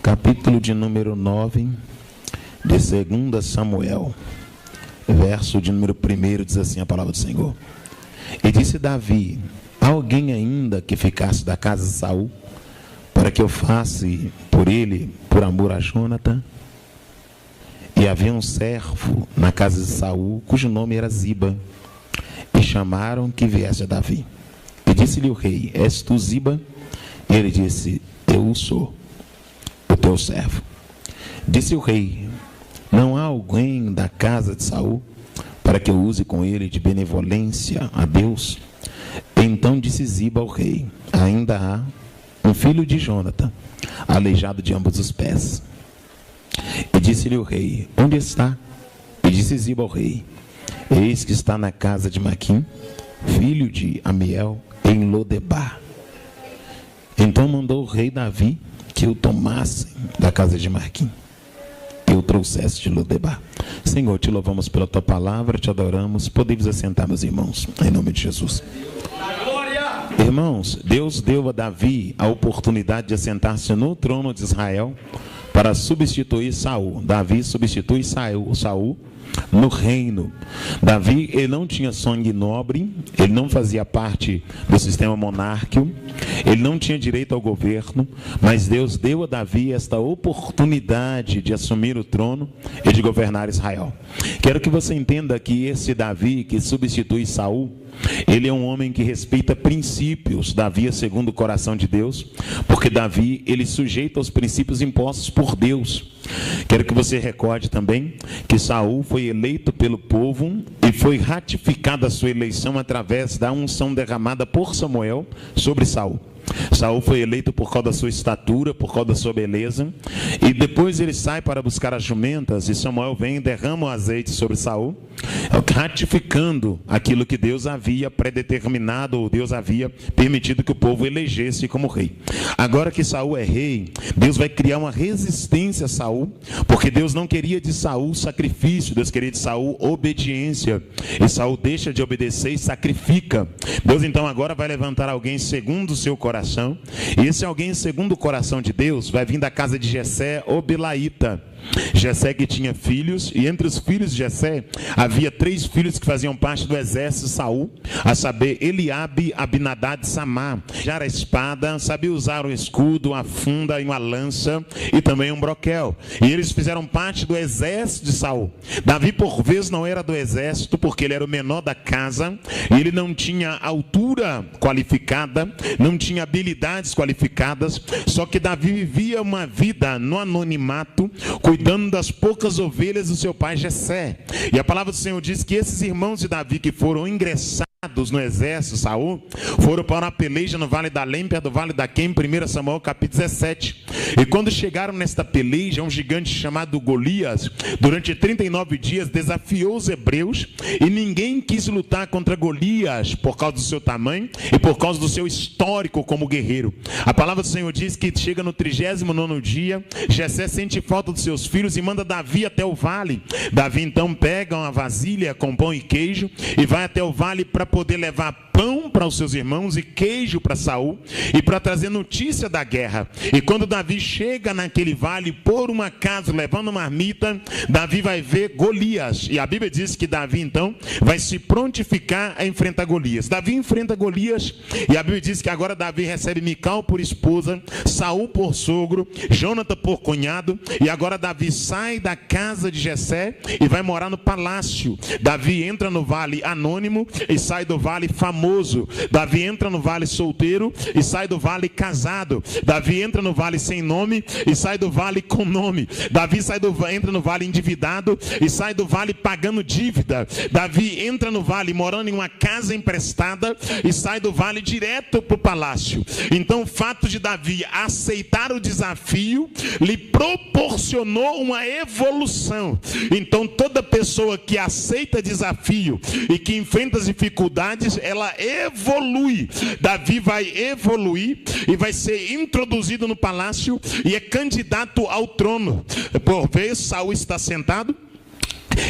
capítulo de número 9 de 2 Samuel, verso de número 1, diz assim a palavra do Senhor. E disse Davi: há alguém ainda que ficasse da casa de Saul, para que eu faça por ele, por amor a Jonatã? E havia um servo na casa de Saul, cujo nome era Ziba, e chamaram que viesse a Davi. E disse-lhe o rei: és tu Ziba? E ele disse: eu sou, o teu servo. Disse o rei: não há alguém da casa de Saul, para que eu use com ele de benevolência a Deus? Então disse Ziba ao rei: ainda há um filho de Jonatã, aleijado de ambos os pés. E disse-lhe o rei: onde está? E disse Ziba ao rei: eis que está na casa de Maquim, filho de Amiel, em Lodebar. Então mandou o rei Davi que o tomassem da casa de Maquim e o trouxesse de Lodebar. Senhor, te louvamos pela tua palavra, te adoramos. Podemos assentar, meus irmãos, em nome de Jesus. Irmãos, Deus deu a Davi a oportunidade de assentar-se no trono de Israel para substituir Saul. Davi substitui Saul no reino. Davi, ele não tinha sangue nobre, ele não fazia parte do sistema monárquico, ele não tinha direito ao governo, mas Deus deu a Davi esta oportunidade de assumir o trono e de governar Israel. Quero que você entenda que esse Davi que substitui Saul, ele é um homem que respeita princípios. Davi é segundo o coração de Deus, porque Davi, ele sujeita aos princípios impostos por Deus. Quero que você recorde também que Saul foi eleito pelo povo e foi ratificada a sua eleição através da unção derramada por Samuel sobre Saul. Saul foi eleito por causa da sua estatura, por causa da sua beleza, e depois ele sai para buscar as jumentas, e Samuel vem e derrama o azeite sobre Saul, ratificando aquilo que Deus havia predeterminado, ou Deus havia permitido que o povo elegesse como rei. Agora que Saul é rei, Deus vai criar uma resistência a Saul, porque Deus não queria de Saul sacrifício, Deus queria de Saul obediência, e Saul deixa de obedecer e sacrifica. Deus então agora vai levantar alguém segundo o seu coração, e esse alguém segundo o coração de Deus vai vir da casa de Jessé, o Bilaíta. Jessé que tinha filhos, e entre os filhos de Jessé havia 3 filhos que faziam parte do exército de Saul, a saber, Eliabe, Abinadab e Samá. Já a espada, sabia usar um escudo, uma funda e uma lança, e também um broquel, e eles fizeram parte do exército de Saul. Davi por vezes não era do exército, porque ele era o menor da casa, e ele não tinha altura qualificada, não tinha habilidades qualificadas, só que Davi vivia uma vida no anonimato, cuidando das poucas ovelhas do seu pai Jessé. E a palavra do Senhor diz que esses irmãos de Davi que foram ingressados no exército Saul, foram para uma peleja no Vale da Lém, perto do Vale da Quem, 1 Samuel capítulo 17. E quando chegaram nesta peleja, um gigante chamado Golias, durante 39 dias desafiou os hebreus, e ninguém quis lutar contra Golias por causa do seu tamanho e por causa do seu histórico como guerreiro. A palavra do Senhor diz que chega no 39º dia, Jessé sente falta dos seus filhos e manda Davi até o vale. Davi então pega uma vasilha com pão e queijo e vai até o vale para poder levar pão para os seus irmãos e queijo para Saul, e para trazer notícia da guerra. E quando Davi chega naquele vale, por um acaso levando uma marmita, Davi vai ver Golias, e a Bíblia diz que Davi então vai se prontificar a enfrentar Golias. Davi enfrenta Golias, e a Bíblia diz que agora Davi recebe Mical por esposa, Saul por sogro, Jonatã por cunhado, e agora Davi sai da casa de Jessé e vai morar no palácio. Davi entra no vale anônimo e sai do vale famoso. Davi entra no vale solteiro e sai do vale casado. Davi entra no vale sem nome e sai do vale com nome. Davi entra no vale endividado e sai do vale pagando dívida. Davi entra no vale morando em uma casa emprestada e sai do vale direto para o palácio. Então o fato de Davi aceitar o desafio lhe proporcionou uma evolução. Então toda pessoa que aceita desafio e que enfrenta as dificuldades, ela evolui. Davi vai evoluir e vai ser introduzido no palácio e é candidato ao trono. Por vez, Saul está sentado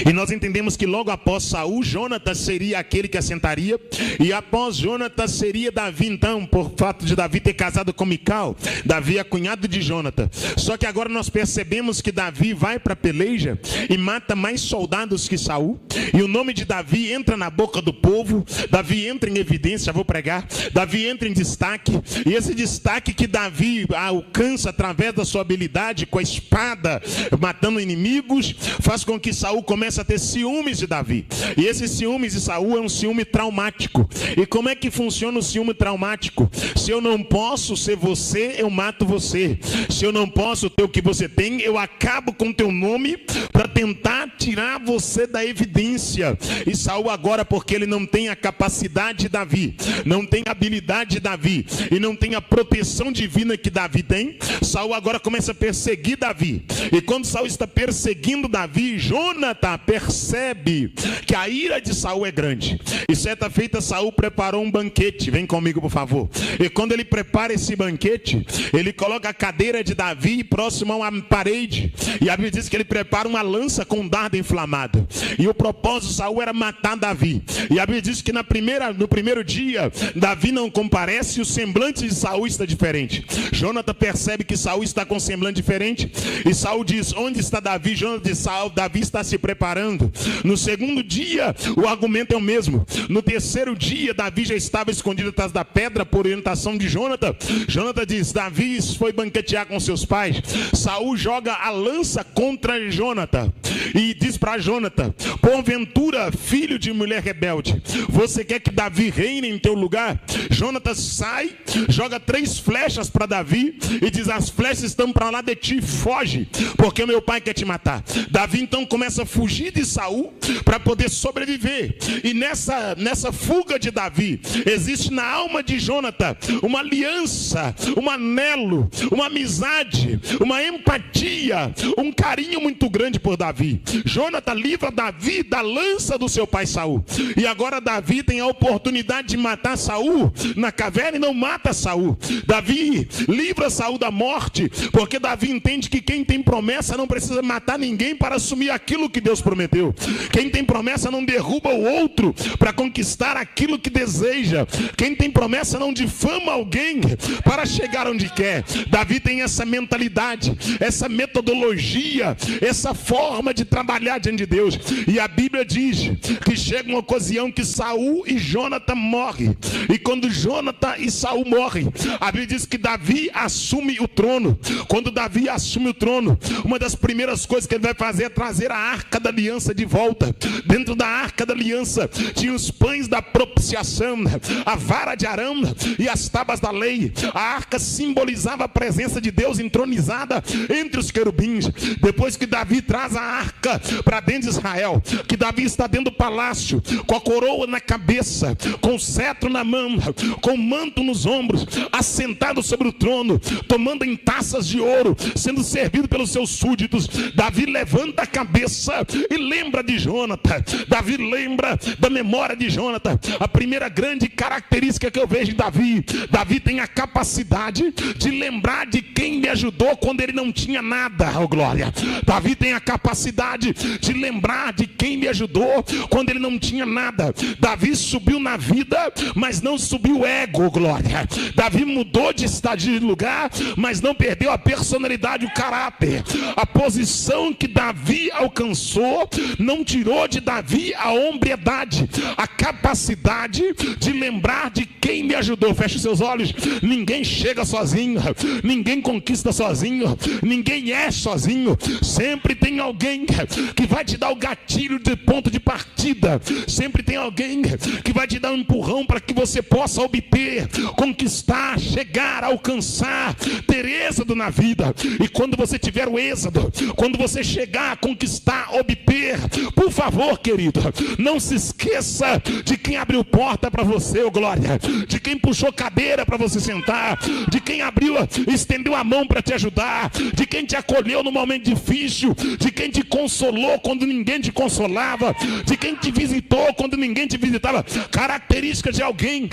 E nós entendemos que logo após Saul, Jonatas seria aquele que assentaria. E após Jonatas seria Davi. Então, por fato de Davi ter casado com Mical, Davi é cunhado de Jonatas. Só que agora nós percebemos que Davi vai para a peleja e mata mais soldados que Saul. E o nome de Davi entra na boca do povo. Davi entra em evidência, vou pregar. Davi entra em destaque. E esse destaque que Davi alcança através da sua habilidade com a espada, matando inimigos, faz com que Saul comece a ter ciúmes de Davi. E esse ciúmes de Saul é um ciúme traumático. E como é que funciona o ciúme traumático? Se eu não posso ser você, eu mato você. Se eu não posso ter o que você tem, eu acabo com teu nome para tentar tirar você da evidência. E Saul agora, porque ele não tem a capacidade de Davi, não tem a habilidade de Davi e não tem a proteção divina que Davi tem, Saul agora começa a perseguir Davi. E quando Saul está perseguindo Davi, Jonatas percebe que a ira de Saul é grande. E certa feita Saul preparou um banquete. Vem comigo, por favor. E quando ele prepara esse banquete, ele coloca a cadeira de Davi próximo a uma parede. E a Bíblia diz que ele prepara uma lança com um dardo inflamado. E o propósito de Saul era matar Davi. E a Bíblia diz que no primeiro dia, Davi não comparece e o semblante de Saul está diferente. Jonatas percebe que Saul está com um semblante diferente. E Saul diz: onde está Davi? Jonatas diz: Saul, Davi está se preparando. No segundo dia, o argumento é o mesmo. No terceiro dia, Davi já estava escondido atrás da pedra por orientação de Jonatas. Jonatas diz: Davi foi banquetear com seus pais. Saul joga a lança contra Jonatas e diz para Jonatas: porventura, filho de mulher rebelde, você quer que Davi reine em teu lugar? Jonatas sai, joga 3 flechas para Davi e diz: as flechas estão para lá de ti, foge, porque meu pai quer te matar. Davi então começa a fugir de Saul para poder sobreviver. E nessa fuga de Davi, existe na alma de Jonatas uma aliança, um anelo, uma amizade, uma empatia, um carinho muito grande por Davi. Jonatas livra Davi da lança do seu pai Saul. E agora Davi tem a oportunidade de matar Saul na caverna e não mata Saul. Davi livra Saul da morte, porque Davi entende que quem tem promessa não precisa matar ninguém para assumir aquilo que Deus prometeu. Quem tem promessa não derruba o outro para conquistar aquilo que deseja. Quem tem promessa não difama alguém para chegar onde quer. Davi tem essa mentalidade, essa metodologia, essa forma de trabalhar diante de Deus. E a Bíblia diz que chega uma ocasião que Saul e Jonatas morrem. E quando Jonatas e Saul morrem, a Bíblia diz que Davi assume o trono. Quando Davi assume o trono, uma das primeiras coisas que ele vai fazer é trazer a arca da aliança de volta. Dentro da arca da aliança tinha os pães da propiciação, a vara de Arão e as tábuas da lei. A arca simbolizava a presença de Deus entronizada entre os querubins. Depois que Davi traz a arca para dentro de Israel, que Davi está dentro do palácio, com a coroa na cabeça, com o cetro na mão, com o manto nos ombros, assentado sobre o trono, tomando em taças de ouro, sendo servido pelos seus súditos, Davi levanta a cabeça e lembra de Jonatas. Davi lembra da memória de Jonatas. A primeira grande característica que eu vejo em Davi: Davi tem a capacidade de lembrar de quem me ajudou quando ele não tinha nada. Oh glória! Davi tem a capacidade de lembrar de quem me ajudou quando ele não tinha nada. Davi subiu na vida, mas não subiu o ego. Oh glória! Davi mudou de lugar, mas não perdeu a personalidade, o caráter. A posição que Davi alcançou não tirou de Davi a hombridade, a capacidade de lembrar de quem me ajudou. Feche seus olhos. Ninguém chega sozinho, ninguém conquista sozinho, ninguém é sozinho. Sempre tem alguém que vai te dar o gatilho de ponto de partida. Sempre tem alguém que vai te dar um empurrão para que você possa obter, conquistar, chegar, alcançar, ter êxodo na vida. E quando você tiver o êxodo, quando você chegar a conquistar, obter, por favor, querido, não se esqueça de quem abriu porta para você, oh glória, de quem puxou cadeira para você sentar, de quem abriu, estendeu a mão para te ajudar, de quem te acolheu no momento difícil, de quem te consolou quando ninguém te consolava, de quem te visitou quando ninguém te visitava. Características de alguém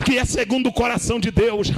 que é segundo o coração de Deus.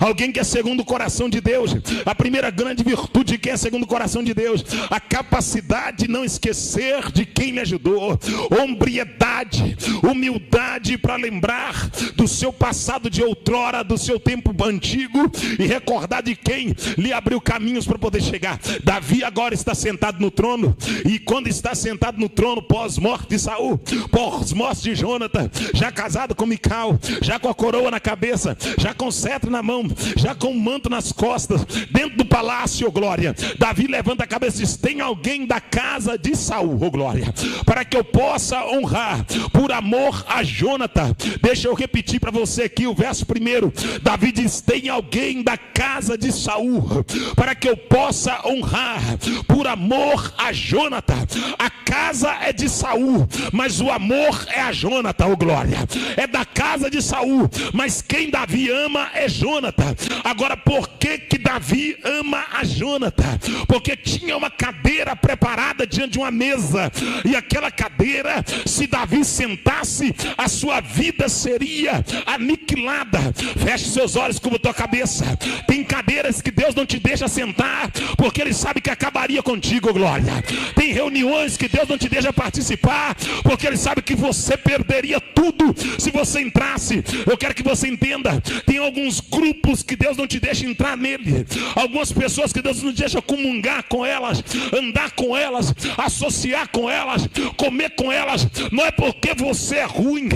Alguém que é segundo o coração de Deus. A primeira grande virtude de quem é segundo o coração de Deus: a capacidade de não esquecer de quem lhe ajudou. Hombridade, humildade para lembrar do seu passado de outrora, do seu tempo antigo, e recordar de quem lhe abriu caminhos para poder chegar. Davi agora está sentado no trono, e quando está sentado no trono, pós-morte de Saul, pós-morte de Jonathan, já casado com Mical, já com a coroa na cabeça, já com cetro na mão, já com um manto nas costas, dentro do palácio, oh glória, Davi levanta a cabeça e diz: tem alguém da casa de Saul, oh glória, para que eu possa honrar por amor a Jonathan. Deixa eu repetir para você aqui o verso primeiro. Davi diz: tem alguém da casa de Saul, para que eu possa honrar por amor a Jonathan. A casa é de Saul, mas o amor é a Jonathan, oh glória. É da casa de Saul, mas quem Davi ama é Jonathan. Agora, por que Davi ama a Jonathan? Porque tinha uma cadeira preparada diante de uma mesa, e aquela cadeira, se Davi sentasse, a sua vida seria aniquilada. Feche seus olhos, cubra tua cabeça. Tem cadeiras que Deus não te deixa sentar, porque Ele sabe que acabaria contigo, glória. Tem reuniões que Deus não te deixa participar, porque Ele sabe que você perderia tudo se você entrasse. Eu quero que você entenda: tem alguns grupos que Deus não te deixa entrar nele, algumas pessoas que Deus não deixa comungar com elas, andar com elas, associar com elas, comer com elas. Não é porque você é ruim,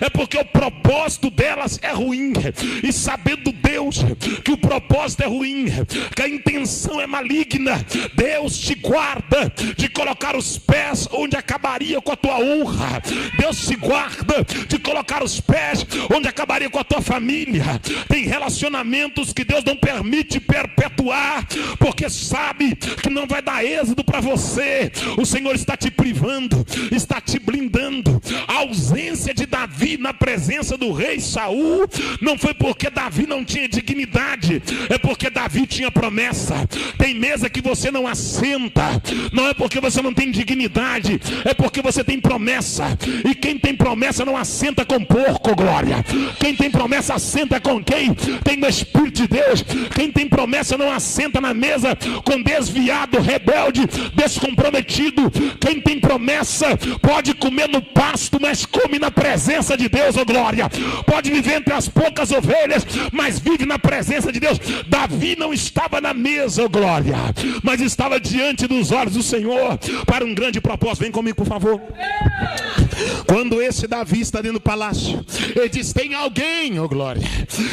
é porque o propósito delas é ruim. E sabendo Deus que o propósito é ruim, que a intenção é maligna, Deus te guarda de colocar os pés onde acabaria com a tua honra. Deus te guarda de colocar os pés onde acabaria com a tua família. Tem relacionamentos que Deus não permite perpetuar, porque sabe que não vai dar êxito para você. O Senhor está te privando, está te blindando. A ausência de Davi na presença do rei Saul não foi porque Davi não tinha dignidade, é porque Davi tinha promessa. Tem mesa que você não assenta, não é porque você não tem dignidade, é porque você tem promessa. E quem tem promessa não assenta com porco, glória. Quem tem promessa assenta com quem tem o Espírito de Deus. Quem tem promessa não assenta na mesa com desviado, rebelde, descomprometido. Quem tem promessa pode comer no pasto, mas come na presença de Deus, oh glória. Pode viver entre as poucas ovelhas, mas vive na presença de Deus. Davi não estava na mesa, oh glória, mas estava diante dos olhos do Senhor para um grande propósito. Vem comigo, por favor. Quando esse Davi está dentro do palácio, ele diz: tem alguém, oh glória,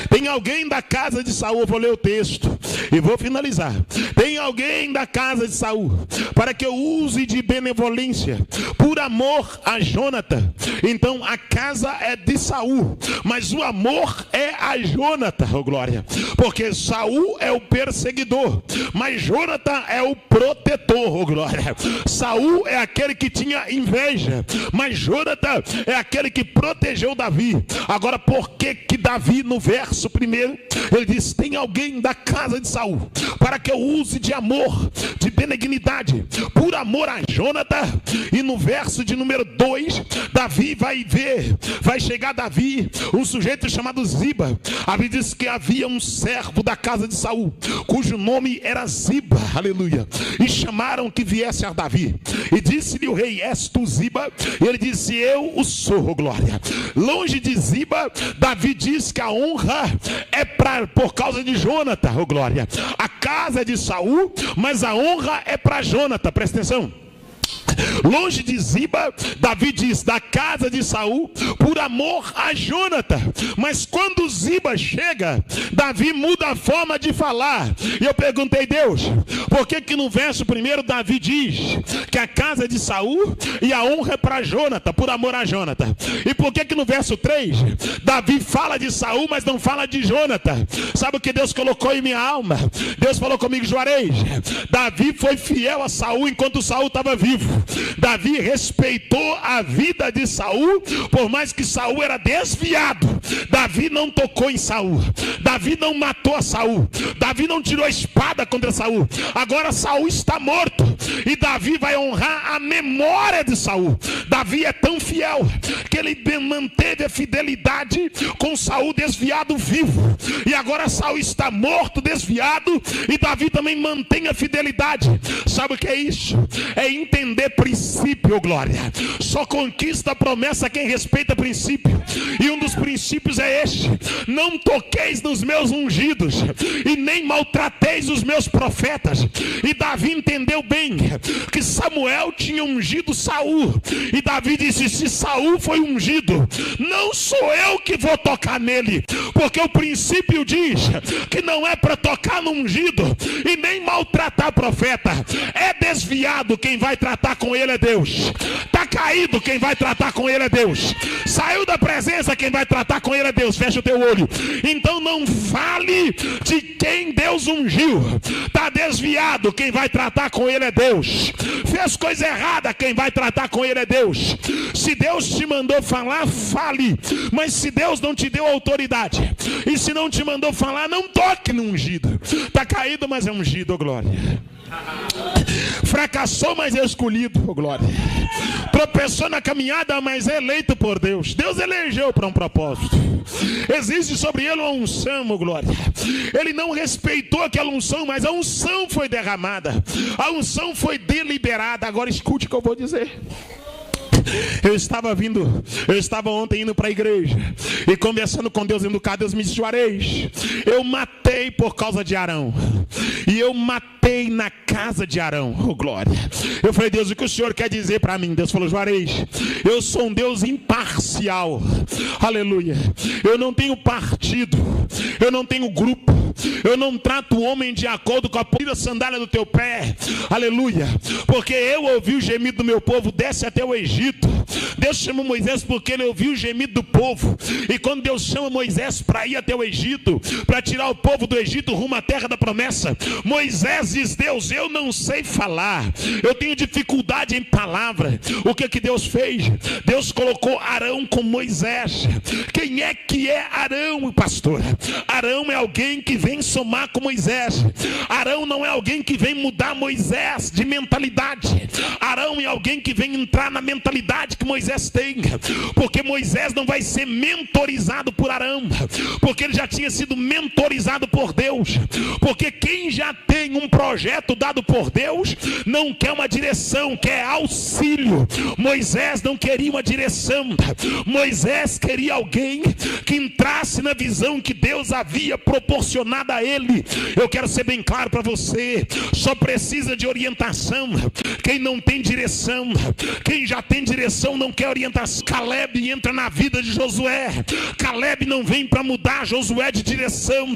tem alguém da casa de Saul. Eu vou ler o texto e vou finalizar. Tem alguém da casa de Saul, para que eu use de benevolência por amor a Jonathan. Então a casa é de Saul, mas o amor é a Jonathan, oh glória, porque Saul é o perseguidor, mas Jonathan é o protetor, oh glória. Saul é aquele que tinha inveja, mas Jonathan é aquele que protegeu Davi. Agora, por que Davi, no verso primeiro, ele diz: tem alguém da casa de Saul, para que eu use de amor, de benignidade, por amor a Jonathan. E no verso de número 2, Davi vai chegar Davi, um sujeito chamado Ziba. A Bíblia diz que havia um servo da casa de Saul, cujo nome era Ziba, aleluia, e chamaram que viesse a Davi, e disse-lhe o rei: és tu Ziba? E ele disse: eu o sou, glória. Longe de Ziba, Davi diz que a honra é por causa de Jonathan, glória. A casa é de Saul, mas a honra é para Jonathan. Presta atenção. Longe de Ziba, Davi diz: da casa de Saul, por amor a Jonathan. Mas quando Ziba chega, Davi muda a forma de falar. E eu perguntei: Deus, por que no verso primeiro Davi diz que a casa é de Saul e a honra é para Jonathan, por amor a Jonathan? E por que no verso 3 Davi fala de Saul, mas não fala de Jonathan? Sabe o que Deus colocou em minha alma? Deus falou comigo: Juarez, Davi foi fiel a Saul enquanto Saul estava vivo. Davi respeitou a vida de Saul, por mais que Saul era desviado. Davi não tocou em Saul, Davi não matou a Saul, Davi não tirou a espada contra Saul. Agora Saul está morto, e Davi vai honrar a memória de Saul. Davi é tão fiel que ele manteve a fidelidade com Saul desviado vivo, e agora Saul está morto, desviado, e Davi também mantém a fidelidade. Sabe o que é isso? É entender princípio, glória. Só conquista a promessa quem respeita princípio, e um dos princípios é este: não toqueis nos meus ungidos e nem maltrateis os meus profetas. E Davi entendeu bem que Samuel tinha ungido Saul, e Davi disse: se Saul foi ungido, não sou eu que vou tocar nele, porque o princípio diz que não é para tocar no ungido e nem maltratar profeta. É desviado, quem vai tratar com ele é Deus. Está caído, quem vai tratar com ele é Deus. Saiu da presença, quem vai tratar com ele é Deus. Fecha o teu olho. Então não fale de quem Deus ungiu. Está desviado, quem vai tratar com ele é Deus. Fez coisa errada, quem vai tratar com ele é Deus. Se Deus te mandou falar, fale. Mas se Deus não te deu autoridade, e se não te mandou falar, não toque no ungido. Está caído, mas é ungido, oh glória. Fracassou, mas é escolhido, oh glória. Tropeçou na caminhada, mas é eleito por Deus. Deus elegeu para um propósito. Existe sobre ele uma unção, oh glória. Ele não respeitou aquela unção, mas a unção foi derramada, a unção foi deliberada. Agora escute o que eu vou dizer. Eu estava ontem indo para a igreja e conversando com Deus, indo cá, Deus me disse: Juarez, eu matei por causa de Arão, e eu matei na casa de Arão, oh glória. Eu falei: Deus, o que o Senhor quer dizer para mim? Deus falou: Juarez, eu sou um Deus imparcial, aleluia. Eu não tenho partido, eu não tenho grupo, eu não trato o homem de acordo com a ponta da sandália do teu pé, aleluia. Porque eu ouvi o gemido do meu povo, desce até o Egito. Deus chamou Moisés porque ele ouviu o gemido do povo. E quando Deus chama Moisés para ir até o Egito, para tirar o povo do Egito rumo à terra da promessa, Moisés diz: Deus, eu não sei falar, eu tenho dificuldade em palavra. O que Deus fez? Deus colocou Arão com Moisés. Quem é que é Arão, pastor? Arão é alguém que vem somar com Moisés. Arão não é alguém que vem mudar Moisés de mentalidade. Arão é alguém que vem entrar na mentalidade que Moisés tem, porque Moisés não vai ser mentorizado por Arão, porque ele já tinha sido mentorizado por Deus. Porque quem já tem um projeto dado por Deus não quer uma direção, quer auxílio. Moisés não queria uma direção, Moisés queria alguém que entrasse na visão que Deus havia proporcionado a ele. Eu quero ser bem claro para você: só precisa de orientação quem não tem direção. Quem já tem direção não quer orientação. Caleb entra na vida de Josué. Caleb não vem para mudar Josué de direção.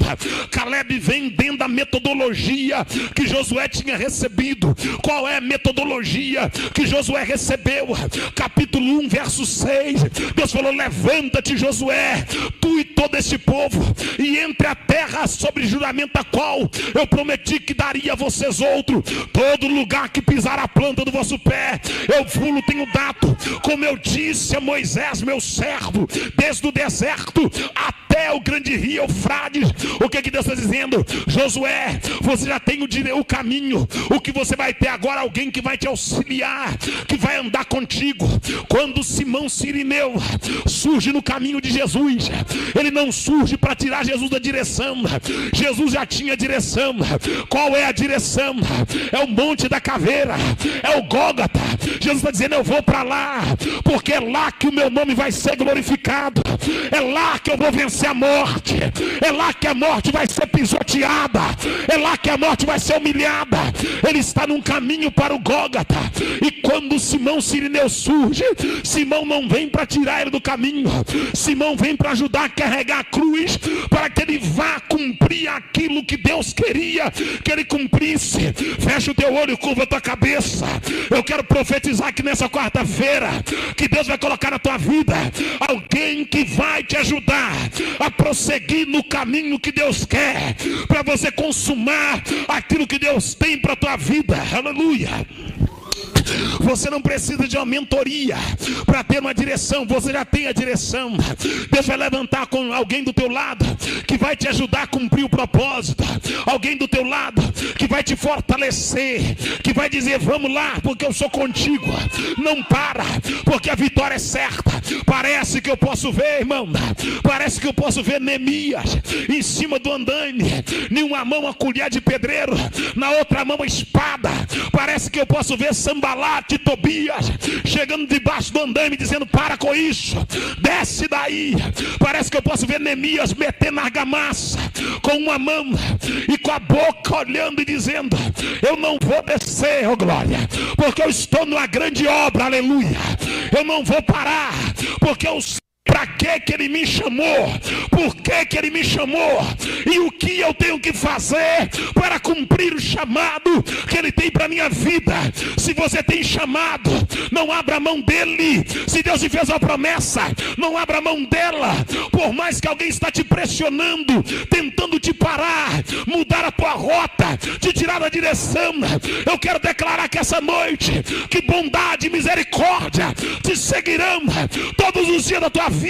Caleb vem dentro da metodologia que Josué tinha recebido. Qual é a metodologia que Josué recebeu? Capítulo 1, verso 6. Deus falou: levanta-te, Josué, tu e todo este povo, e entre a terra sobre juramento a qual eu prometi que daria a vocês outro. Todo lugar que pisar a planta do vosso pé, eu vos tenho dado, como eu disse a Moisés, meu servo, desde o deserto até o grande rio Eufrates. O que Deus está dizendo? Josué, você já tem o caminho. O que você vai ter agora? Alguém que vai te auxiliar, que vai andar contigo. Quando Simão Cirineu surge no caminho de Jesus, ele não surge para tirar Jesus da direção. Jesus já tinha direção. Qual é a direção? É o Monte da Caveira, é o Gólgota. Jesus está dizendo: eu vou para lá, porque é lá que o meu nome vai ser glorificado, é lá que eu vou vencer a morte, é lá que a morte vai ser pisoteada, é lá que a morte vai ser humilhada. Ele está num caminho para o Gólgota. E quando Simão Cirineu surge, Simão não vem para tirar ele do caminho, Simão vem para ajudar a carregar a cruz, para que ele vá cumprir aquilo que Deus queria que ele cumprisse. Fecha o teu olho, curva a tua cabeça. Eu quero profetizar que nessa quarta-feira, que Deus vai colocar na tua vida alguém que vai te ajudar a prosseguir no caminho que Deus quer, para você consumar aquilo que Deus tem para a tua vida. Aleluia. Você não precisa de uma mentoria para ter uma direção, você já tem a direção. Deus vai levantar com alguém do teu lado que vai te ajudar a cumprir o propósito, alguém do teu lado que vai te fortalecer, que vai dizer: vamos lá, porque eu sou contigo, não para, porque a vitória é certa. Parece que eu posso ver, irmão, parece que eu posso ver Neemias em cima do andaime, em uma mão a colher de pedreiro, na outra mão a espada. Parece que eu posso ver Sambalate e Tobias chegando debaixo do andaime dizendo: para com isso, desce daí. Parece que eu posso ver Neemias metendo argamassa com uma mão e com a boca olhando e dizendo: eu não vou descer, oh glória, porque eu estou numa grande obra, aleluia. Eu não vou parar, porque eu sei para que ele me chamou, por que ele me chamou e o que eu tenho que fazer para cumprir o chamado que ele tem para minha vida. Se você tem chamado, não abra mão dele. Se Deus te fez uma promessa, não abra mão dela. Por mais que alguém está te pressionando, tentando te parar, mudar a tua rota, te tirar da direção, eu quero declarar que essa noite, que bondade e misericórdia te seguirão todos os dias da tua vida.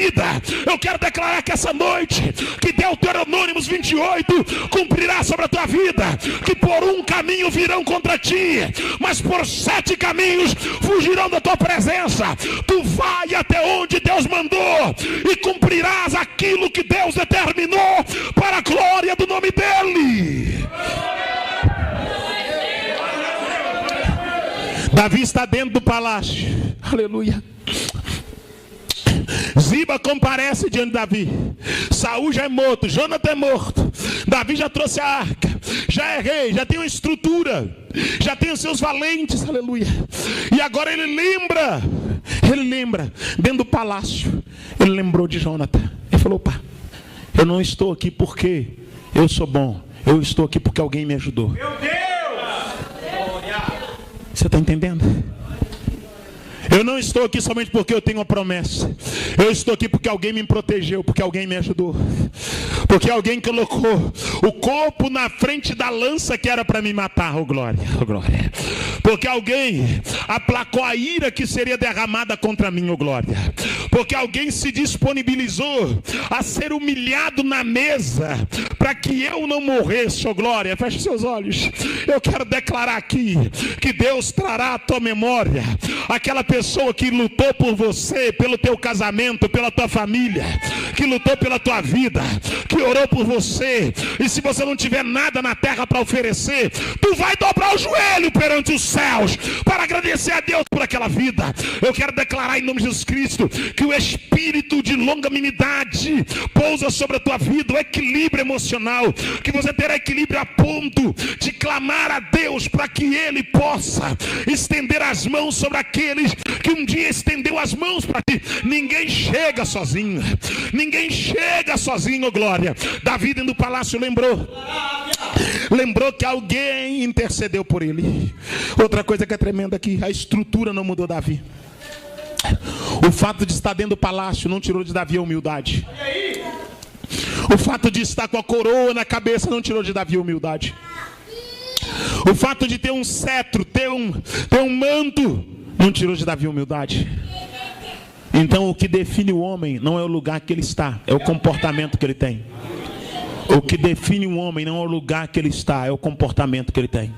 Eu quero declarar que essa noite, que Deuteronômios 28 cumprirá sobre a tua vida, que por um caminho virão contra ti, mas por 7 caminhos fugirão da tua presença. Tu vai até onde Deus mandou e cumprirás aquilo que Deus determinou para a glória do nome dele. Davi está dentro do palácio, aleluia. Ziba comparece diante de Davi. Saul já é morto, Jonathan é morto, Davi já trouxe a arca, já é rei, já tem uma estrutura, já tem os seus valentes, aleluia. E agora ele lembra, dentro do palácio, ele lembrou de Jonathan. Ele falou: opa, eu não estou aqui porque eu sou bom, eu estou aqui porque alguém me ajudou. Meu Deus! Você está entendendo? Eu não estou aqui somente porque eu tenho uma promessa. Eu estou aqui porque alguém me protegeu, porque alguém me ajudou, porque alguém colocou o corpo na frente da lança que era para me matar, oh glória, oh glória. Porque alguém aplacou a ira que seria derramada contra mim, oh glória. Porque alguém se disponibilizou a ser humilhado na mesa para que eu não morresse, oh glória. Feche seus olhos. Eu quero declarar aqui que Deus trará à tua memória aquela pessoa que lutou por você, pelo teu casamento, pela tua família, que lutou pela tua vida, que orou por você. E se você não tiver nada na terra para oferecer, tu vai dobrar o joelho perante os céus para agradecer a Deus por aquela vida. Eu quero declarar em nome de Jesus Cristo que o espírito de longanimidade pousa sobre a tua vida, o equilíbrio emocional, que você terá equilíbrio a ponto de clamar a Deus para que Ele possa estender as mãos sobre aqueles que um dia estendeu as mãos para ti. Ninguém chega sozinho, ninguém chega sozinho, oh glória. Davi dentro do palácio lembrou que alguém intercedeu por ele. Outra coisa que é tremenda aqui, a estrutura não mudou Davi. O fato de estar dentro do palácio não tirou de Davi a humildade. O fato de estar com a coroa na cabeça não tirou de Davi a humildade. O fato de ter um cetro, ter um manto, não tirou de Davi a humildade. Então o que define o homem não é o lugar que ele está, é o comportamento que ele tem. O que define um homem não é o lugar que ele está, é o comportamento que ele tem.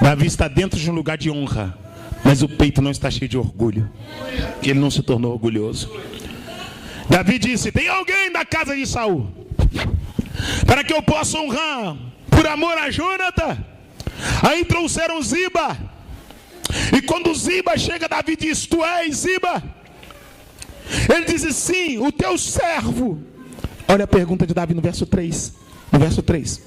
Davi está dentro de um lugar de honra, mas o peito não está cheio de orgulho. Ele não se tornou orgulhoso. Davi disse: tem alguém da casa de Saul para que eu possa honrar por amor a Jonathan? Aí trouxeram Ziba. E quando Ziba chega, Davi diz: tu és Ziba? Ele diz: sim, o teu servo. Olha a pergunta de Davi no verso 3. No verso 3.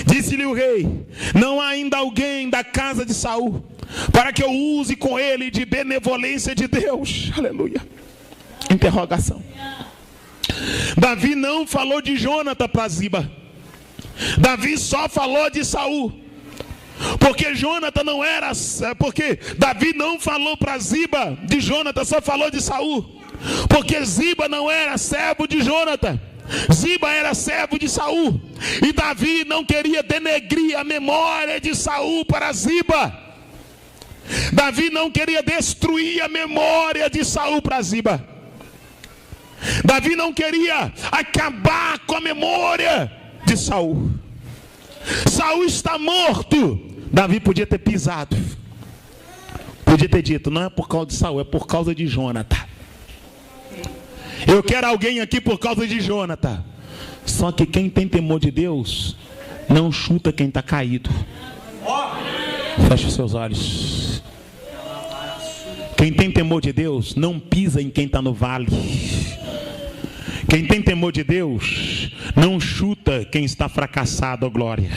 Disse-lhe o rei: não há ainda alguém da casa de Saul para que eu use com ele de benevolência de Deus? Aleluia. Interrogação. Davi não falou de Jonathan para Ziba. Davi só falou de Saul. Porque Jonathan não era, porque Davi não falou para Ziba de Jonathan, só falou de Saul. Porque Ziba não era servo de Jonathan, Ziba era servo de Saul. E Davi não queria denegrir a memória de Saul para Ziba. Davi não queria destruir a memória de Saul para Ziba. Davi não queria acabar com a memória de Saul. Saul está morto. Davi podia ter pisado, podia ter dito: não é por causa de Saul, é por causa de Jonathan. Eu quero alguém aqui por causa de Jonathan. Só que quem tem temor de Deus não chuta quem está caído. Feche os seus olhos. Quem tem temor de Deus não pisa em quem está no vale. Quem tem temor de Deus não chuta quem está fracassado, ó glória.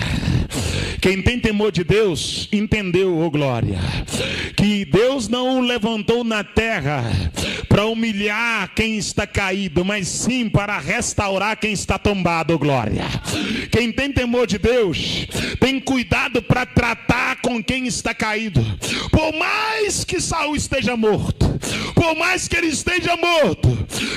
Quem tem temor de Deus entendeu, ó glória, que Deus não o levantou na terra para humilhar quem está caído, mas sim para restaurar quem está tombado, ó glória. Quem tem temor de Deus tem cuidado para tratar com quem está caído. Por mais que Saul esteja morto, por mais que ele esteja morto,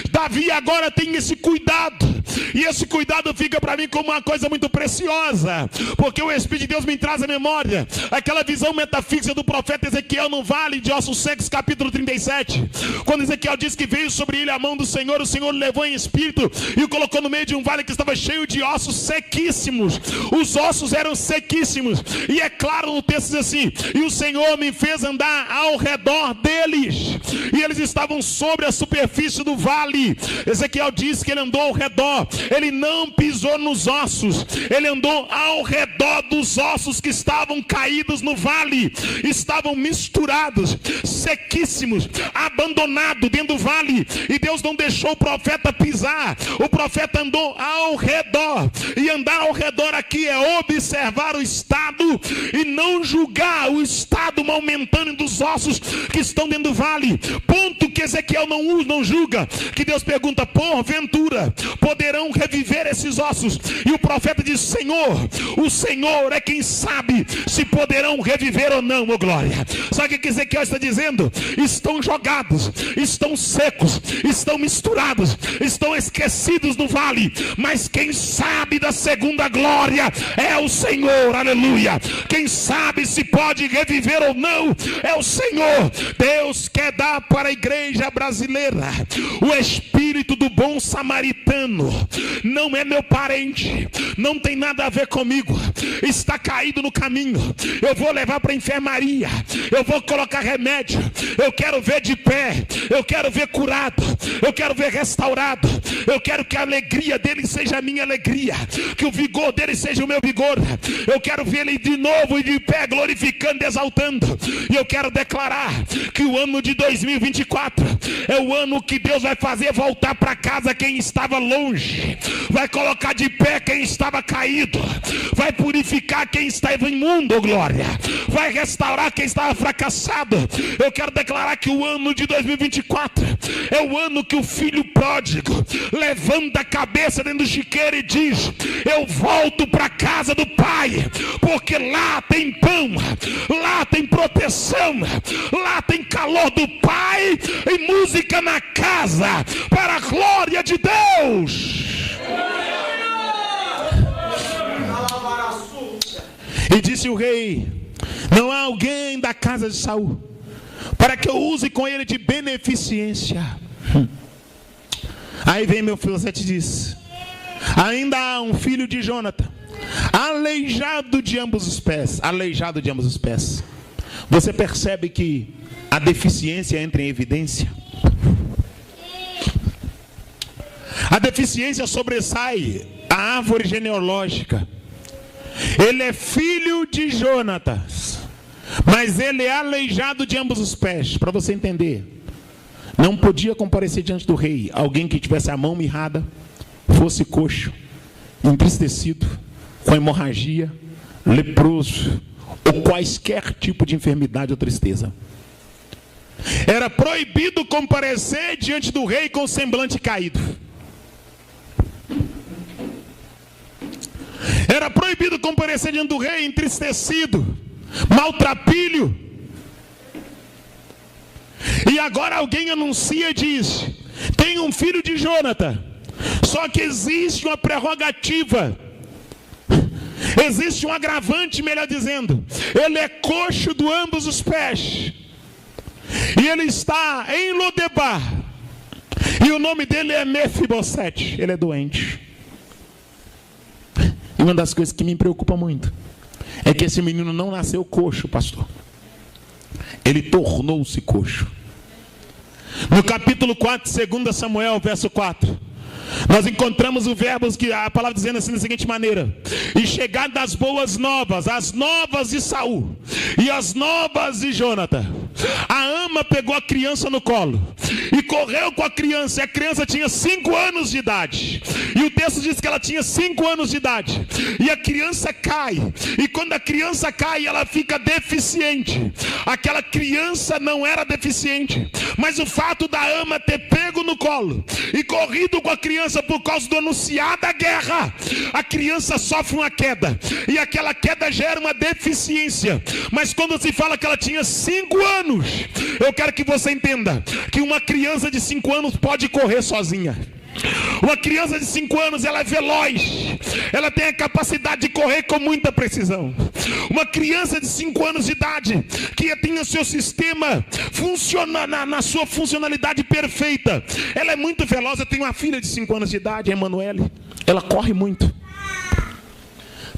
Davi agora tem esse cuidado. E esse cuidado fica para mim como uma coisa muito preciosa, porque o Espírito de Deus me traz à memória aquela visão metafísica do profeta Ezequiel no vale de ossos secos, capítulo 37, quando Ezequiel diz que veio sobre ele a mão do Senhor, o Senhor o levou em espírito e o colocou no meio de um vale que estava cheio de ossos sequíssimos. Os ossos eram sequíssimos, e é claro no texto diz assim: e o Senhor me fez andar ao redor deles, e eles estavam sobre a superfície do vale. Ezequiel diz que ele andou ao redor, ele não pisou nos ossos, ele andou ao redor dos ossos que estavam caídos no vale, estavam misturados, sequíssimos, abandonados dentro do vale, e Deus não deixou o profeta pisar. O profeta andou ao redor, e andar ao redor aqui é observar o estado e não julgar o estado momentâneo dos ossos que estão dentro do vale. Ponto que Ezequiel não julga, que Deus pergunta: porventura poderão reviver esses ossos? E o profeta diz: Senhor, o Senhor é quem sabe se poderão reviver ou não, ô glória. Sabe o que Ezequiel está dizendo? Estão jogados, estão secos, estão misturados, estão esquecidos no vale, mas quem sabe da segunda glória é o Senhor, aleluia. Quem sabe se pode reviver ou não é o Senhor. Deus quer dar para a igreja brasileira o espírito do bom samaritano. Não é meu parente, não tem nada a ver comigo, está caído no caminho, eu vou levar para a enfermaria, eu vou colocar remédio, eu quero ver de pé, eu quero ver curado, eu quero ver restaurado, eu quero que a alegria dele seja a minha alegria, que o vigor dele seja o meu vigor, eu quero ver ele de novo e de pé glorificando, exaltando. E eu quero declarar que o ano de 2024 é o ano que Deus vai fazer voltar para casa quem estava longe, vai colocar de pé quem estava caído, vai purificar quem estava imundo, oh glória, vai restaurar quem estava fracassado. Eu quero declarar que o ano de 2024 é o ano que o filho pródigo levanta a cabeça dentro do chiqueiro e diz: eu volto para casa do pai, porque lá tem pão, lá tem proteção, lá tem calor do pai e música na casa para a glória de Deus. E disse o rei: não há alguém da casa de Saul para que eu use com ele de beneficência. Aí vem meu filho 7 e diz: ainda há um filho de Jonathan, aleijado de ambos os pés. Aleijado de ambos os pés. Você percebe que a deficiência entra em evidência? A deficiência sobressai a árvore genealógica. Ele é filho de Jonatas, mas ele é aleijado de ambos os pés. Para você entender, não podia comparecer diante do rei alguém que tivesse a mão mirrada, fosse coxo, entristecido, com hemorragia, leproso, ou quaisquer tipo de enfermidade ou tristeza. Era proibido comparecer diante do rei com o semblante caído. Era proibido comparecer diante do rei entristecido, maltrapilho. E agora alguém anuncia e diz: tem um filho de Jonathan. Só que existe uma prerrogativa. Existe um agravante, melhor dizendo, ele é coxo de ambos os pés, e ele está em Lodebar, e o nome dele é Mefibosete. Ele é doente. E uma das coisas que me preocupa muito é que esse menino não nasceu coxo, pastor. Ele tornou-se coxo. No capítulo 4, 2 Samuel, verso 4, nós encontramos o verbo que a palavra dizendo assim da seguinte maneira: e chegaram das boas novas, as novas de Saul e as novas de Jonatã, a ama pegou a criança no colo e correu com a criança, e a criança tinha 5 anos de idade, e o texto diz que ela tinha 5 anos de idade, e a criança cai, e quando a criança cai, ela fica deficiente. Aquela criança não era deficiente, mas o fato da ama ter pego no colo e corrido com a criança por causa do anunciar da guerra, a criança sofre uma queda, e aquela queda gera uma deficiência. Mas quando se fala que ela tinha 5 anos, eu quero que você entenda que uma criança de 5 anos pode correr sozinha. Uma criança de 5 anos, ela é veloz, ela tem a capacidade de correr com muita precisão. Uma criança de 5 anos de idade, que tem o seu sistema na sua funcionalidade perfeita, ela é muito veloz. Eu tenho uma filha de 5 anos de idade, a Emanuele, ela corre muito.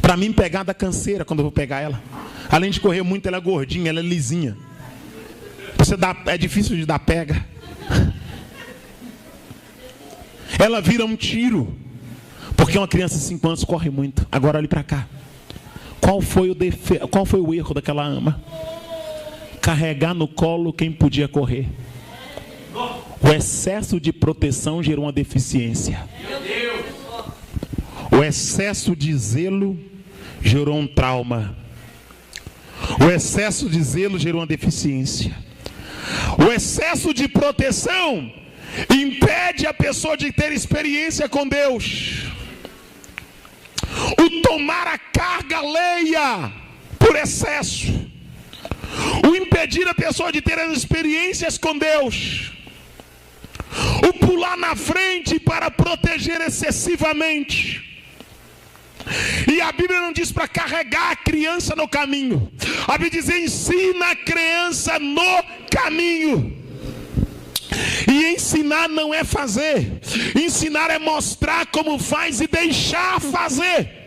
Para mim pegar da canseira quando eu vou pegar ela, além de correr muito, ela é gordinha, ela é lisinha. É difícil de dar pega. Ela vira um tiro, porque uma criança de 5 anos corre muito. Agora olhe para cá. Qual foi o erro daquela ama? Carregar no colo quem podia correr. O excesso de proteção gerou uma deficiência. O excesso de zelo gerou um trauma. O excesso de zelo gerou uma deficiência. O excesso de proteção impede a pessoa de ter experiência com Deus. O tomar a carga alheia por excesso, o impedir a pessoa de ter as experiências com Deus, o pular na frente para proteger excessivamente. E a Bíblia não diz para carregar a criança no caminho. A Bíblia diz: ensina a criança no caminho. E ensinar não é fazer, ensinar é mostrar como faz e deixar fazer.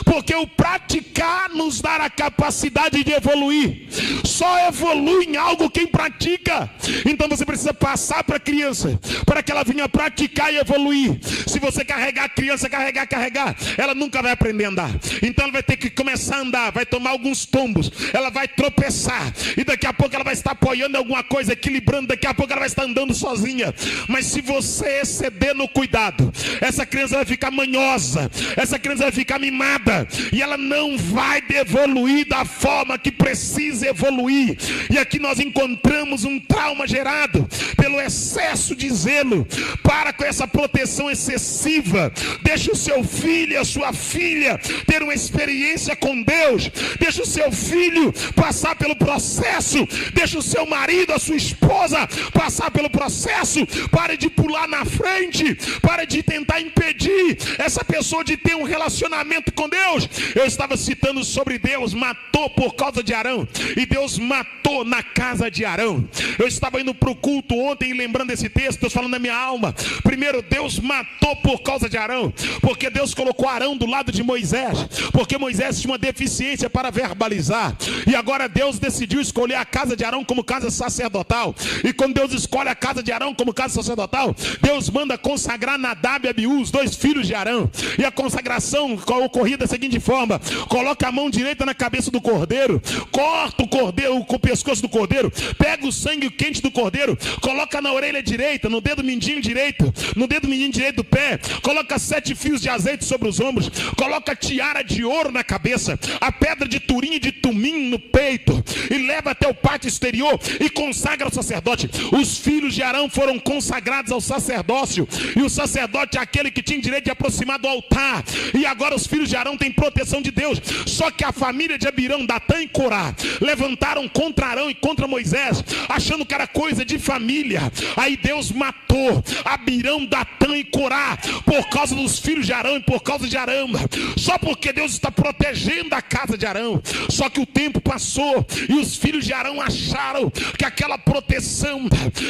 Porque o praticar nos dá a capacidade de evoluir. Só evolui em algo quem pratica. Então você precisa passar para a criança, para que ela venha praticar e evoluir. Se você carregar a criança, carregar, ela nunca vai aprender a andar. Então ela vai ter que começar a andar, vai tomar alguns tombos, ela vai tropeçar, e daqui a pouco ela vai estar apoiando alguma coisa, equilibrando, daqui a pouco ela vai estar andando sozinha. Mas se você exceder no cuidado, essa criança vai ficar manhosa, essa criança vai ficar mimada, e ela não vai evoluir da forma que precisa evoluir. E aqui nós encontramos um trauma gerado pelo excesso de zelo. Para com essa proteção excessiva. Deixa o seu filho e a sua filha ter uma experiência com Deus. Deixa o seu filho passar pelo processo. Deixa o seu marido, a sua esposa passar pelo processo. Pare de pular na frente. Pare de tentar impedir essa pessoa de ter um relacionamento com Deus. Eu estava citando sobre Deus matou por causa de Arão, e Deus matou na casa de Arão. Eu estava indo para o culto ontem e lembrando desse texto, Deus falando na minha alma. Primeiro, Deus matou por causa de Arão, porque Deus colocou Arão do lado de Moisés, porque Moisés tinha uma deficiência para verbalizar, e agora Deus decidiu escolher a casa de Arão como casa sacerdotal. E quando Deus escolhe a casa de Arão como casa sacerdotal, Deus manda consagrar Nadab e Abiú, os 2 filhos de Arão. E a consagração ocorria da seguinte forma: coloca a mão direita na cabeça do cordeiro, corta o cordeiro, o pescoço do cordeiro, pega o sangue quente do cordeiro, coloca na orelha direita, no dedo mindinho direito, no dedo mindinho direito do pé, coloca 7 fios de azeite sobre os ombros, coloca tiara de ouro na cabeça, a pedra de turim e de tumim no peito, e leva até o pátio exterior e consagra o sacerdote. Os filhos de Arão foram consagrados ao sacerdócio, e o sacerdote é aquele que tinha direito de aproximar do altar. E agora os filhos de Arão têm proteção de Deus. Só que a família de Abirão, Datã e Corá levantaram contra Arão e contra Moisés, achando que era coisa de família. Aí Deus matou Abirão, Datã e Corá por causa dos filhos de Arão e por causa de Arão, só porque Deus está protegendo a casa de Arão. Só que o tempo passou e os filhos de Arão acharam que aquela proteção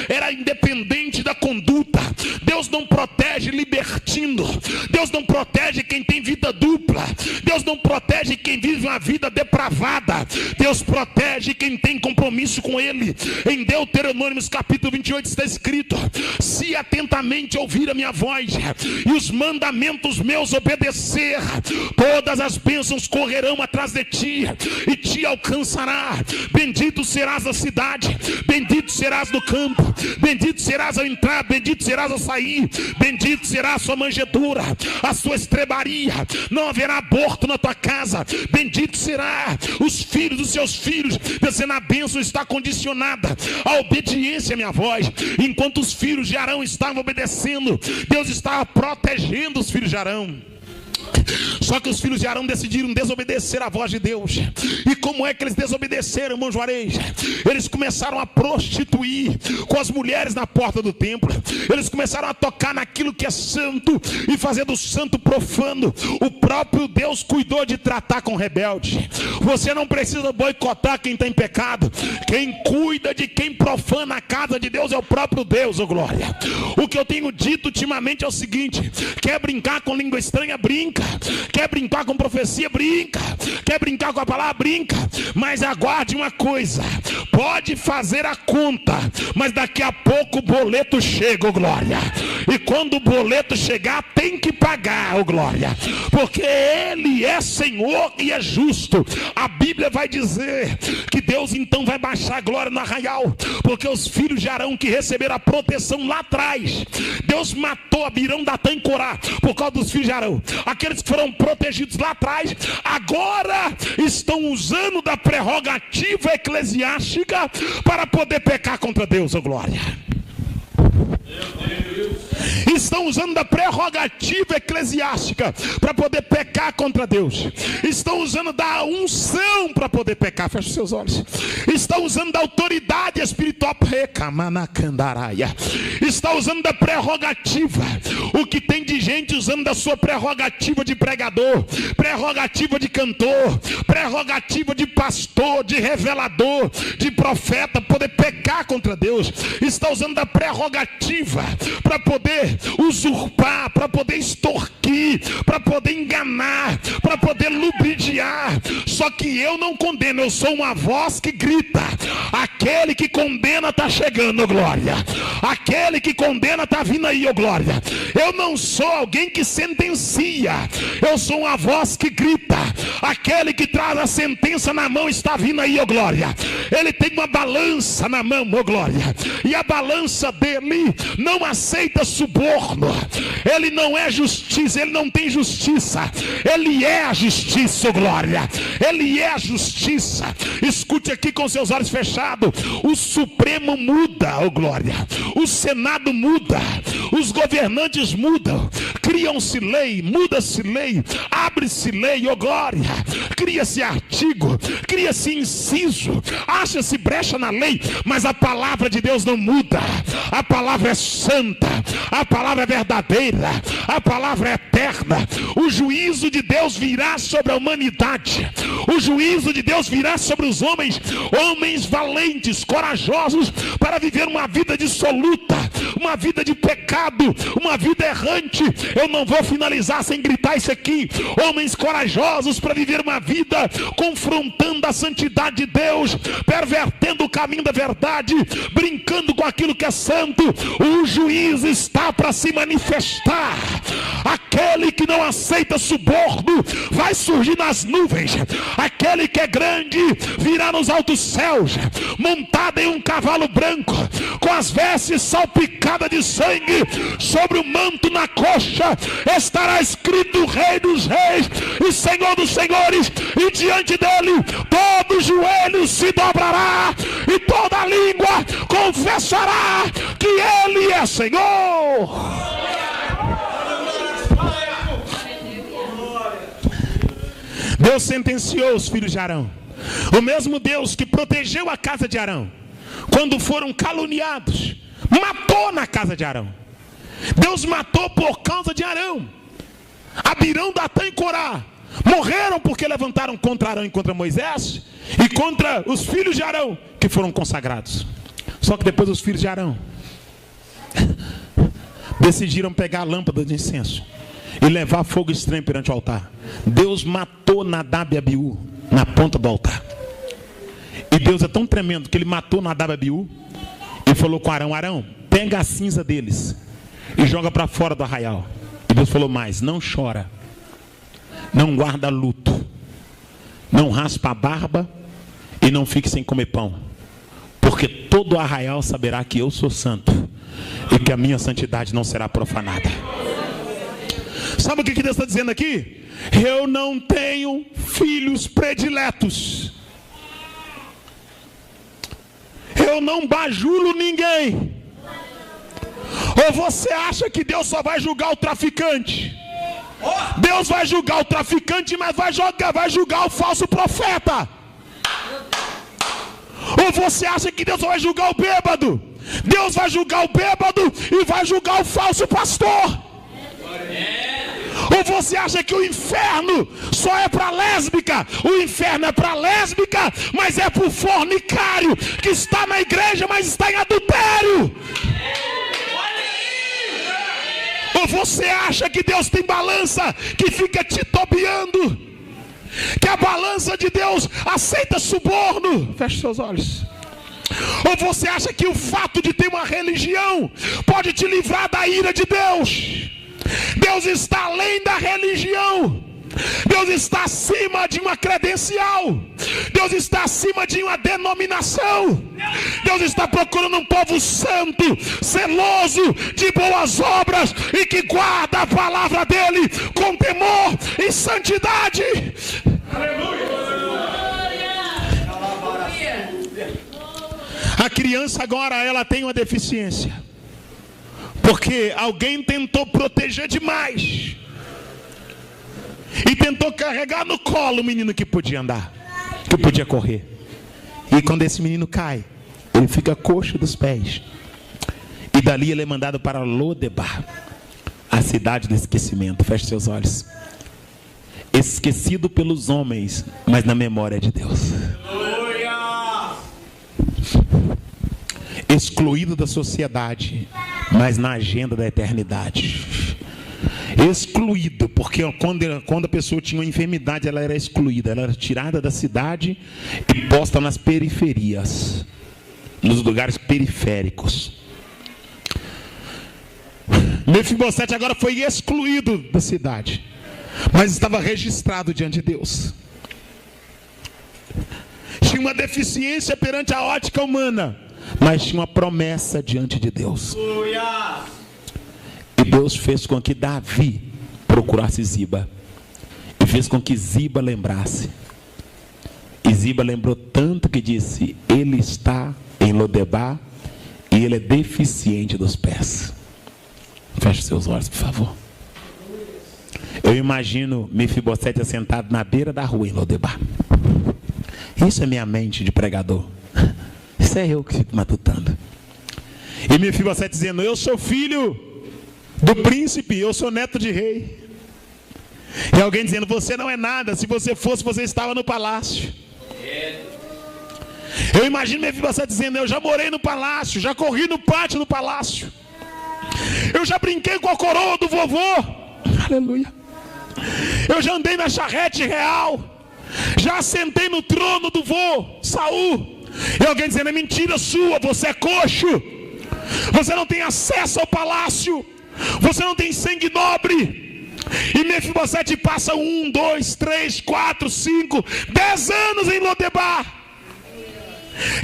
era independente da conduta. Deus não protege libertino, Deus não protege quem tem vida dupla, Deus não protege quem vive uma vida depravada, Deus protege quem tem compromisso com Ele. Em Deuteronômio capítulo 28 está escrito: se atentamente ouvir a minha voz e os mandamentos meus obedecer, todas as bênçãos correrão atrás de ti e te alcançará. Bendito serás na cidade, bendito serás no campo, bendito serás ao entrar, bendito serás ao sair, bendito será a sua manjedoura, a sua estrebaria, não haverá aborto na tua casa, bendito será os filhos dos seus filhos. Pensando, a bênção está condicionada à obediência à minha voz. Enquanto os filhos de Arão estavam obedecendo, Deus estava protegendo os filhos de Arão. Só que os filhos de Arão decidiram desobedecer a voz de Deus. E como é que eles desobedeceram, irmão Juarez? Eles começaram a prostituir com as mulheres na porta do templo. Eles começaram a tocar naquilo que é santo e fazer do santo profano. O próprio Deus cuidou de tratar com rebelde. Você não precisa boicotar quem está em pecado. Quem cuida de quem profana a casa de Deus é o próprio Deus, ô glória. O que eu tenho dito ultimamente é o seguinte: quer brincar com língua estranha, brinca. Quer brincar com profecia, brinca. Quer brincar com a palavra, brinca. Mas aguarde uma coisa: pode fazer a conta, mas daqui a pouco o boleto chega, ô glória. E quando o boleto chegar, tem que pagar, ô glória, porque Ele é Senhor e é justo. A Bíblia vai dizer que Deus então vai baixar a glória no arraial, porque os filhos de Arão que receberam a proteção lá atrás, Deus matou Abirão, Datã e Corá por causa dos filhos de Arão. Aqueles que foram protegidos lá atrás, agora estão usando da prerrogativa eclesiástica para poder pecar contra Deus, ô glória. Estão usando da prerrogativa eclesiástica para poder pecar contra Deus. Estão usando da unção para poder pecar. Feche os seus olhos. Estão usando da autoridade espiritual. Está usando da prerrogativa. O que tem de gente usando da sua prerrogativa de pregador, prerrogativa de cantor, prerrogativa de pastor, de revelador, de profeta, poder pecar contra Deus. Está usando da prerrogativa para poder usurpar, para poder extorquir, para poder enganar, para poder lubridiar. Só que eu não condeno, eu sou uma voz que grita. Aquele que condena está chegando, glória. Aquele que condena está vindo aí, ó glória. Eu não sou alguém que sentencia, eu sou uma voz que grita. Aquele que traz a sentença na mão está vindo aí, ó glória. Ele tem uma balança na mão, ó glória, e a balança dele não aceita suborno. Ele não é justiça, ele não tem justiça. Ele é a justiça, ó glória. Ele é a justiça. Escute aqui com seus olhos fechados. O Supremo muda, ó glória. O Senado muda. Os governantes mudam. Criam-se lei, muda-se lei, abre-se lei, ó glória. Cria-se artigo, cria-se inciso, acha-se brecha na lei, mas a palavra de Deus não muda. A palavra é santa, a palavra é verdadeira, a palavra é eterna. O juízo de Deus virá sobre a humanidade. O juízo de Deus virá sobre os homens, homens valentes, corajosos, para viver uma vida dissoluta, uma vida de pecado, uma vida errante. Eu não vou finalizar sem gritar isso aqui. Homens corajosos para viver uma vida confrontando a santidade de Deus, pervertendo o caminho da verdade, brincando com aquilo que é santo. O juiz está para se manifestar. Aquele que não aceita suborno vai surgir nas nuvens. Aquele que é grande virá nos altos céus, montado em um cavalo branco, com as vestes salpicadas de sangue, sobre o manto na coxa estará escrito Rei dos Reis e Senhor dos Senhores, e diante dele todo joelho se dobrará e toda língua confessará que ele é Senhor. Deus sentenciou os filhos de Arão. O mesmo Deus que protegeu a casa de Arão quando foram caluniados, matou na casa de Arão. Deus matou por causa de Arão. Abirão, Datã e Corá morreram porque levantaram contra Arão e contra Moisés e contra os filhos de Arão que foram consagrados. Só que depois os filhos de Arão decidiram pegar a lâmpada de incenso e levar fogo estranho perante o altar. Deus matou Nadab e Abiú na ponta do altar. E Deus é tão tremendo que ele matou Nadab e Abiú e falou com Arão: Arão, pega a cinza deles e joga para fora do arraial. E Deus falou mais: não chora, não guarda luto, não raspa a barba e não fique sem comer pão, porque todo o arraial saberá que eu sou santo e que a minha santidade não será profanada. Sabe o que Deus está dizendo aqui? Eu não tenho filhos prediletos. Eu não bajulo ninguém. Ou você acha que Deus só vai julgar o traficante? Deus vai julgar o traficante, mas vai julgar o falso profeta. Ou você acha que Deus só vai julgar o bêbado? Deus vai julgar o bêbado e vai julgar o falso pastor. Ou você acha que o inferno só é para lésbica? O inferno é para lésbica, mas é para o fornicário que está na igreja, mas está em adultério. Ou você acha que Deus tem balança que fica titubeando? Que a balança de Deus aceita suborno? Feche seus olhos. Ou você acha que o fato de ter uma religião pode te livrar da ira de Deus? Deus está além da religião. Deus está acima de uma credencial. Deus está acima de uma denominação. Deus está procurando um povo santo, zeloso de boas obras e que guarda a palavra dele com temor e santidade. Aleluia. A criança agora, ela tem uma deficiência, porque alguém tentou proteger demais e tentou carregar no colo o menino que podia andar, que podia correr. E quando esse menino cai, ele fica coxo dos pés. E dali ele é mandado para Lodebar, a cidade do esquecimento. Feche seus olhos. Esquecido pelos homens, mas na memória de Deus. Excluído da sociedade, mas na agenda da eternidade. Excluído, porque quando a pessoa tinha uma enfermidade, ela era excluída, ela era tirada da cidade e posta nas periferias, nos lugares periféricos. Mefibosete agora foi excluído da cidade, mas estava registrado diante de Deus. Tinha uma deficiência perante a ótica humana, mas tinha uma promessa diante de Deus. E Deus fez com que Davi procurasse Ziba, e fez com que Ziba lembrasse. E Ziba lembrou tanto que disse: ele está em Lodebar e ele é deficiente dos pés. Feche seus olhos, por favor. Eu imagino Mefibosete assentado na beira da rua em Lodebar. Isso é minha mente de pregador. Isso é eu que fico matutando. E Mefibosete dizendo: eu sou filho do príncipe, eu sou neto de rei. E alguém dizendo: você não é nada, se você fosse, você estava no palácio. Eu imagino Mefibosete dizendo: eu já morei no palácio, já corri no pátio do palácio, eu já brinquei com a coroa do vovô, aleluia, eu já andei na charrete real, já sentei no trono do vô Saul. E alguém dizendo: é mentira sua, você é coxo, você não tem acesso ao palácio, você não tem sangue nobre. E Mefibosete passa 1, 2, 3, 4, 5, 10 anos em Lodebar,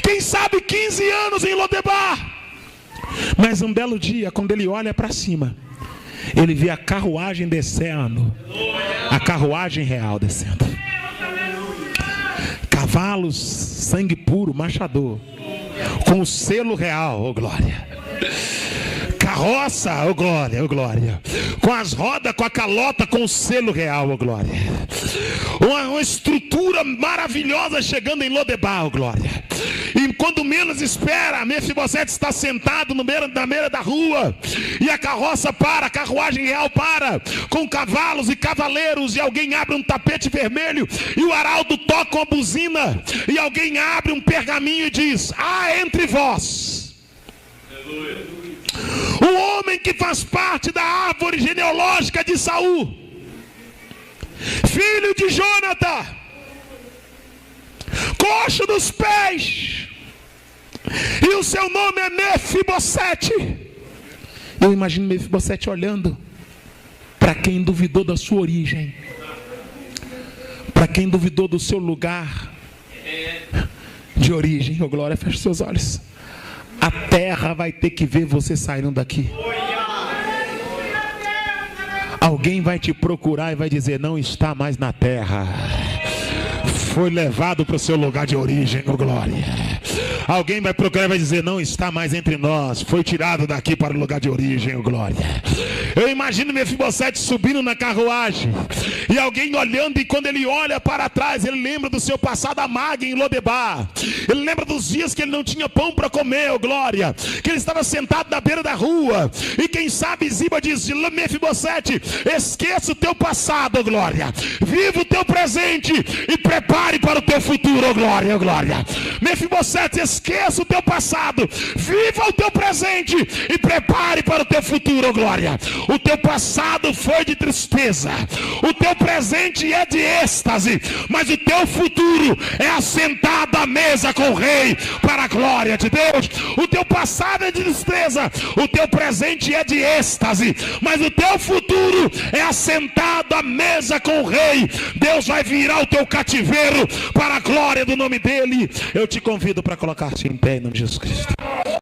quem sabe 15 anos em Lodebar. Mas um belo dia, quando ele olha para cima, ele vê a carruagem descendo, a carruagem real descendo, cavalos, sangue puro, machador, com o selo real, oh glória, carroça, oh glória, oh glória, com as rodas, com a calota, com o selo real, oh glória, uma estrutura maravilhosa chegando em Lodebar, oh glória. E quando menos espera, Mefibosete está sentado na beira da rua, e a carroça para, a carruagem real para, com cavalos e cavaleiros, e alguém abre um tapete vermelho, e o arauto toca uma buzina, e alguém abre um pergaminho e diz: há entre vós o homem que faz parte da árvore genealógica de Saul, filho de Jonatã, coxo dos pés, e o seu nome é Mefibosete. Eu imagino Mefibosete olhando para quem duvidou da sua origem, para quem duvidou do seu lugar de origem. Oh glória, feche seus olhos. A terra vai ter que ver você saindo daqui. Alguém vai te procurar e vai dizer: não está mais na terra, foi levado para o seu lugar de origem, oh glória. Alguém vai procurar e vai dizer: não está mais entre nós, foi tirado daqui para o lugar de origem, oh glória. Eu imagino Mefibosete subindo na carruagem, e alguém olhando, e quando ele olha para trás, ele lembra do seu passado amargo em Lodebar. Ele lembra dos dias que ele não tinha pão para comer, oh glória, que ele estava sentado na beira da rua. E quem sabe Ziba diz: Mefibosete, esqueça o teu passado, oh glória, viva o teu presente e prepare para o teu futuro, oh glória, oh glória. Mefibosete, esqueça o teu passado, viva o teu presente e prepare para o teu futuro, oh glória. O teu passado foi de tristeza, o teu presente é de êxtase, mas o teu futuro é assentado à mesa com o rei, para a glória de Deus. O teu passado é de tristeza, o teu presente é de êxtase, mas o teu futuro é assentado à mesa com o rei. Deus vai virar o teu cativeiro para a glória do nome dele. Eu te convido para colocar-se em pé em nome de Jesus Cristo.